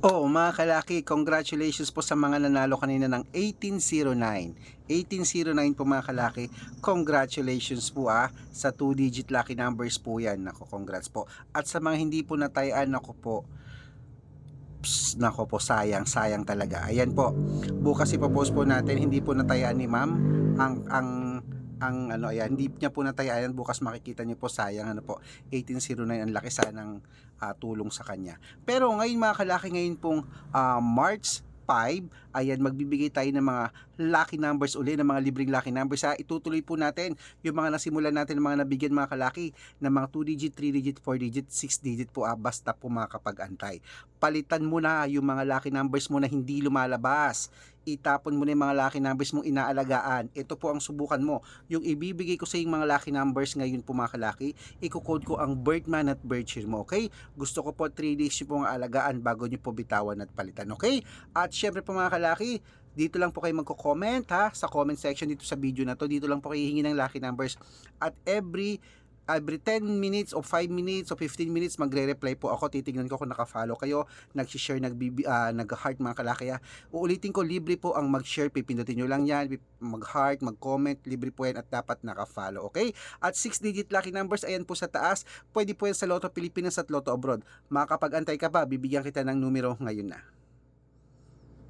Oo, mga kalaki, congratulations po sa mga nanalo kanina ng 1809. 1809 po mga kalaki, congratulations po sa 2-digit lucky numbers po yan. Nako, congrats po. At sa mga hindi po natayaan, nako po, nako po, sayang, sayang talaga. Ayan po, bukas ipopost po natin, hindi po natayaan ni ma'am ang ano, ayan, hindi niya po natayaan, bukas makikita niyo po, sayang, ano po, 1809, ang laki sanang tulong sa kanya. Pero ngayon mga kalaki, ngayon pong March 5, ayan, magbibigay tayo ng mga lucky numbers uli, ng mga libreng lucky numbers itutuloy po natin yung mga nasimulan natin, ng mga nabigyan mga kalaki ng mga 2 digit, 3 digit, 4 digit, 6 digit po basta po makakapag-antay. Palitan mo na yung mga lucky numbers mo na hindi lumalabas, itapon mo na yung mga lucky numbers mong inaalagaan. Ito po ang subukan mo. Yung ibibigay ko sa yung mga lucky numbers ngayon po mga kalaki, i-code ko ang birth month at birth year mo, okay? Gusto ko po 3 days nyo pong alagaan bago nyo po bitawan at palitan, okay? At syempre po mga kalaki, dito lang po kayo magko-comment sa comment section dito sa video na to. Dito lang po kayo hihingi ng lucky numbers. At every 10 minutes o 5 minutes o 15 minutes magre-reply po ako, titingnan ko kung naka-follow kayo, nag-share, nag-heart mga kalaki Uulitin ko, libre po ang mag-share, pipindutin nyo lang yan, mag-heart, mag-comment, libre po yan at dapat naka-follow, okay? At 6 digit lucky numbers, ayan po sa taas, pwede po yan sa Lotto Pilipinas at Lotto Abroad. Makakapag-antay ka pa, bibigyan kita ng numero ngayon na.